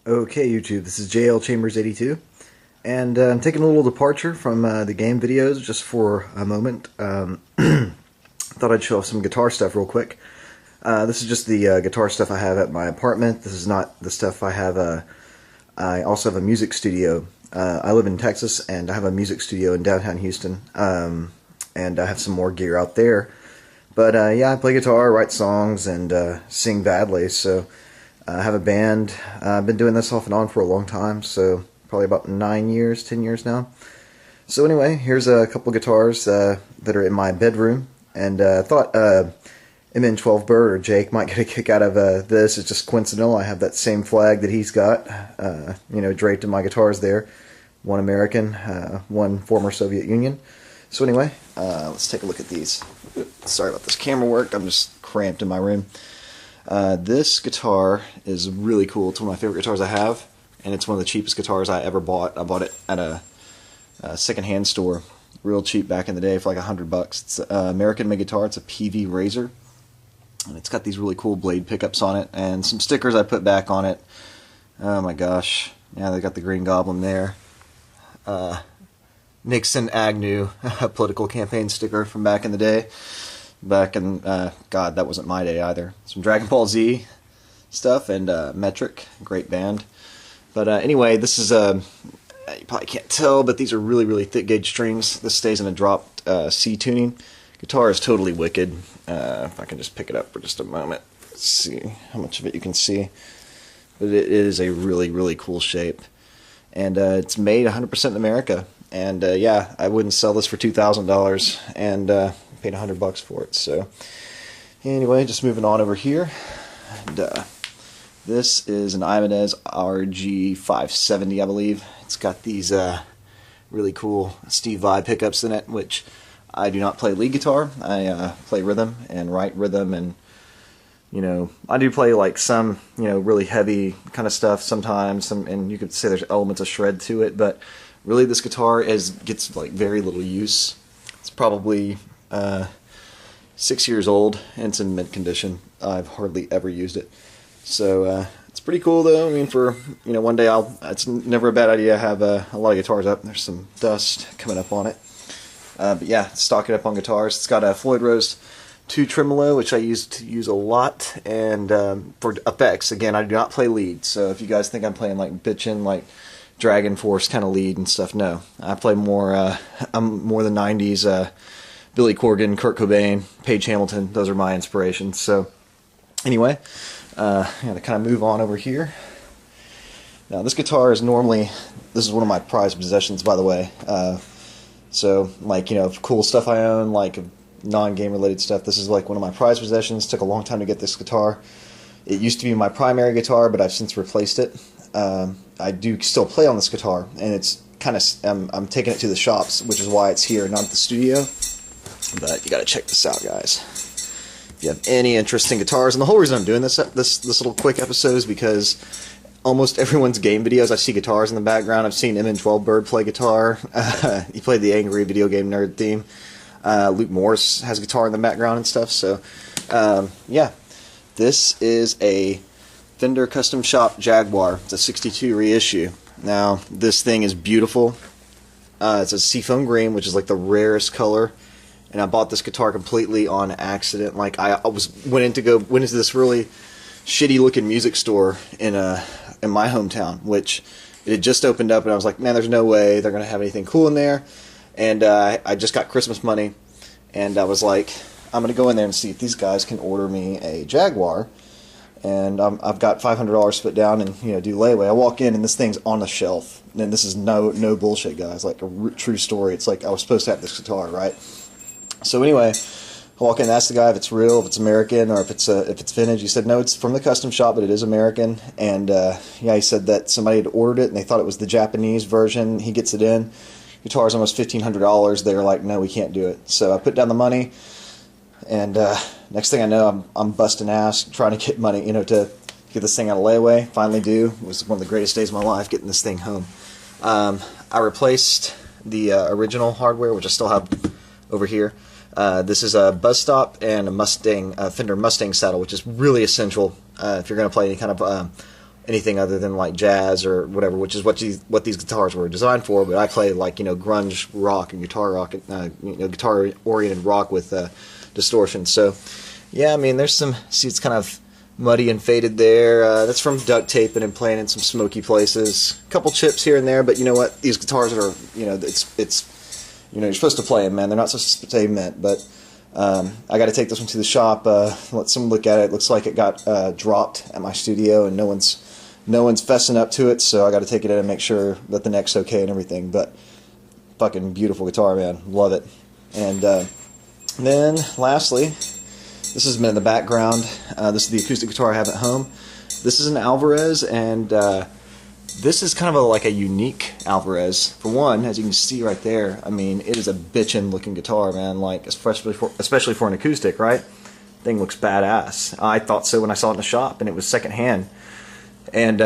Okay, YouTube, this is JL Chambers 82, and I'm taking a little departure from the game videos just for a moment. Thought I'd show off some guitar stuff real quick. This is just the guitar stuff I have at my apartment. This is not the stuff I have. I also have a music studio. I live in Texas, and I have a music studio in downtown Houston, and I have some more gear out there. But yeah, I play guitar, write songs, and sing badly, so I have a band. I've been doing this off and on for a long time, so probably about 9 years, 10 years now. So anyway, here's a couple guitars that are in my bedroom, and I thought MN12 Bird or Jake might get a kick out of this. It's just coincidental. I have that same flag that he's got, draped in my guitars there. One American, one former Soviet Union. So anyway, let's take a look at these. Sorry about this camera work. I'm just cramped in my room. This guitar is really cool. It's one of my favorite guitars I have, and it's one of the cheapest guitars I ever bought. I bought it at a second-hand store, real cheap back in the day for like $100. It's an American-made guitar. It's a PV Razor, and it's got these really cool blade pickups on it, and some stickers I put back on it. Oh my gosh. Yeah, they got the Green Goblin there. Nixon Agnew political campaign sticker from back in the day. Back in, God, that wasn't my day either. Some Dragon Ball Z stuff and Metric, great band. But anyway, this is, you probably can't tell, but these are really, really thick gauge strings. This stays in a dropped C tuning. Guitar is totally wicked. If I can just pick it up for just a moment. Let's see how much of it you can see. But it is a really, really cool shape. And it's made 100% in America. And yeah, I wouldn't sell this for $2,000, and paid $100 for it. So anyway, just moving on over here. And, this is an Ibanez RG570, I believe. It's got these really cool Steve Vai pickups in it, which I do not play lead guitar. I play rhythm and write rhythm, and I do play like some really heavy kind of stuff sometimes. And you could say there's elements of shred to it, but really this guitar gets like very little use. It's probably 6 years old, and it's in mint condition. I've hardly ever used it. So it's pretty cool though. I mean, for one day it's never a bad idea to have a lot of guitars up. There's some dust coming up on it. But yeah, stock it up on guitars. It's got a Floyd Rose 2 tremolo, which I used to use a lot, and for effects, again, I do not play lead. So if you guys think I'm playing like bitchin', like Dragon Force kind of lead and stuff, no. I play more, I'm more the 90s, Billy Corgan, Kurt Cobain, Page Hamilton. Those are my inspirations. So anyway, I'm going to kind of move on over here. Now this guitar is this is one of my prized possessions, by the way. So like, cool stuff I own, like non-game related stuff. This is like one of my prized possessions. Took a long time to get this guitar. It used to be my primary guitar, but I've since replaced it. I do still play on this guitar, and it's kind of, I'm taking it to the shops, which is why it's here, not at the studio. But you gotta check this out, guys. If you have any interest in guitars, and the whole reason I'm doing this little quick episode is because almost everyone's game videos, I see guitars in the background. I've seen MN12 Bird play guitar. He played the Angry Video Game Nerd theme. Luke Morris has guitar in the background and stuff. So yeah, this is a Fender Custom Shop Jaguar. It's a 62 reissue. Now this thing is beautiful. It's a seafoam green, which is like the rarest color. And I bought this guitar completely on accident. Like I went into this really shitty looking music store in my hometown, which it had just opened up, and I was like, man, there's no way they're gonna have anything cool in there. And I just got Christmas money, and I was like, I'm gonna go in there and see if these guys can order me a Jaguar. And I've got $500 put down, and do layaway. I walk in, and this thing's on the shelf. And this is no bullshit, guys. Like a true story. It's like I was supposed to have this guitar, right? So anyway, I walk in and ask the guy if it's real, if it's American, or if it's vintage. He said no, it's from the custom shop, but it is American. And yeah, he said that somebody had ordered it, and they thought it was the Japanese version. He gets it in. Guitar's almost $1,500. They're like, no, we can't do it. So I put down the money, and next thing I know, I'm busting ass trying to get money, to get this thing out of layaway. Finally do. It was one of the greatest days of my life getting this thing home. I replaced the original hardware, which I still have over here. This is a buzz stop and a Fender Mustang saddle, which is really essential if you're going to play any kind of anything other than like jazz or whatever, which is what these guitars were designed for. But I play like, you know, grunge rock and guitar rock, you know, guitar oriented rock with distortion. So yeah, I mean, there's some, see, it's kind of muddy and faded there. That's from duct taping and playing in some smoky places. A couple chips here and there, but you know what? These guitars are, you know, it's you know, you're supposed to play them, man. They're not supposed to stay mint, but I got to take this one to the shop, let someone look at it. It looks like it got dropped at my studio, and no one's fessing up to it, so I got to take it in and make sure that the neck's okay and everything. But fucking beautiful guitar, man. Love it. And then lastly, this has been in the background. This is the acoustic guitar I have at home. This is an Alvarez, and this is kind of like a unique Alvarez. For one, as you can see right there, I mean, it is a bitchin' looking guitar, man. Like, especially for an acoustic, right? Thing looks badass. I thought so when I saw it in the shop, and it was secondhand. And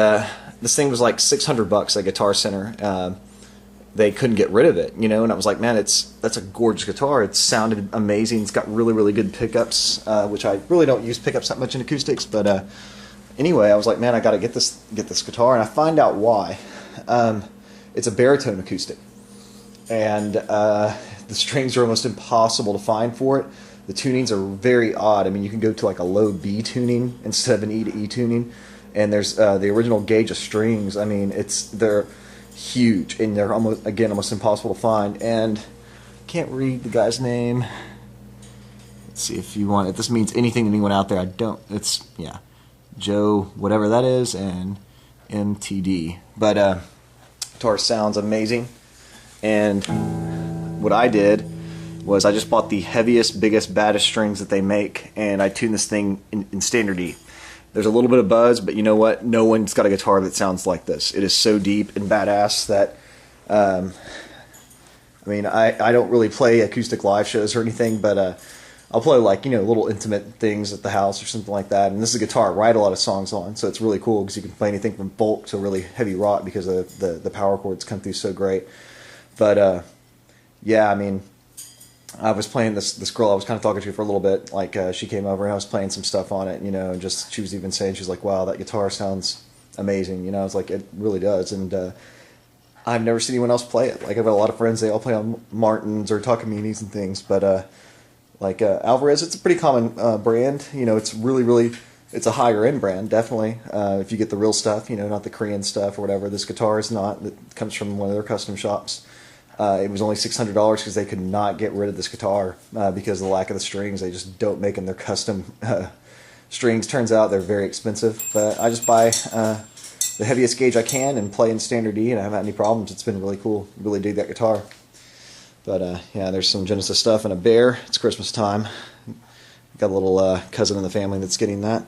this thing was like $600 at Guitar Center. They couldn't get rid of it, you know, and I was like, man, that's a gorgeous guitar. It sounded amazing. It's got really, really good pickups, which I really don't use pickups that much in acoustics, but anyway, I was like, man, I got to get this guitar, and I find out why. It's a baritone acoustic, and the strings are almost impossible to find for it. The tunings are very odd. I mean, you can go to like a low B tuning instead of an E to E tuning, and there's the original gauge of strings. I mean, they're huge, and they're almost impossible to find. And can't read the guy's name. Let's see if you want. If this means anything to anyone out there, I don't. It's yeah, Joe, whatever that is, and MTD. But guitar sounds amazing. And what I did was I just bought the heaviest, biggest, baddest strings that they make, and I tuned this thing in standard E. There's a little bit of buzz, but you know what? No one's got a guitar that sounds like this. It is so deep and badass that, I mean, I don't really play acoustic live shows or anything, but I'll play like, you know, little intimate things at the house or something like that. And this is a guitar I write a lot of songs on, so it's really cool because you can play anything from folk to really heavy rock because the power chords come through so great. But yeah, I mean, I was playing this girl I was kind of talking to for a little bit. Like she came over and I was playing some stuff on it, you know, and just she was even saying, she's like, wow, that guitar sounds amazing, you know. I was like, it really does. And I've never seen anyone else play it. Like, I've got a lot of friends, they all play on Martins or Takaminis and things, but like Alvarez, it's a pretty common brand, you know. It's really it's a higher end brand, definitely, if you get the real stuff, you know, not the Korean stuff or whatever. This guitar is not. It comes from one of their custom shops. It was only $600 because they could not get rid of this guitar because of the lack of the strings. They just don't make them. Their custom strings. Turns out they're very expensive. But I just buy the heaviest gauge I can and play in standard E, and I haven't had any problems. It's been really cool. Really dig that guitar. But yeah, there's some Genesis stuff and a bear. It's Christmas time. Got a little cousin in the family that's getting that.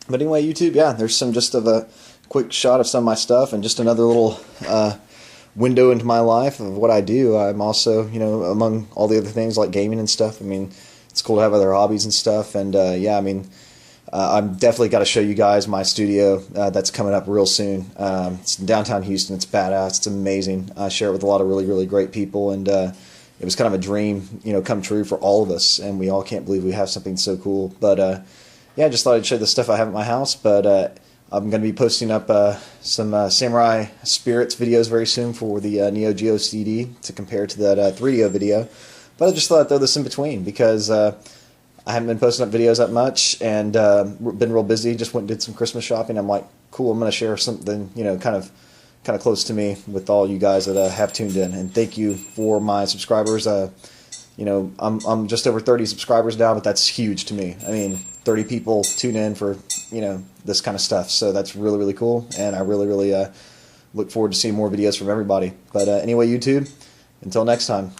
But anyway, YouTube, yeah, there's some just of a quick shot of some of my stuff and just another little window into my life of what I do. I'm also, you know, among all the other things like gaming and stuff, I mean, it's cool to have other hobbies and stuff. And yeah, I mean, I'm definitely got to show you guys my studio that's coming up real soon. It's in downtown Houston. It's badass. It's amazing. I share it with a lot of really great people, and it was kind of a dream, you know, come true for all of us, and we all can't believe we have something so cool. But yeah, I just thought I'd show the stuff I have at my house. But I'm going to be posting up some Samurai Spirits videos very soon for the Neo Geo CD to compare to that 3DO video. But I just thought I'd throw this in between because I haven't been posting up videos that much and been real busy. Just went and did some Christmas shopping. I'm like, cool, I'm going to share something, you know, kind of close to me with all you guys that have tuned in. And thank you for my subscribers. You know, I'm just over 30 subscribers now, but that's huge to me. I mean, 30 people tune in for, you know, this kind of stuff. So that's really cool, and I really look forward to seeing more videos from everybody. But anyway, YouTube, until next time.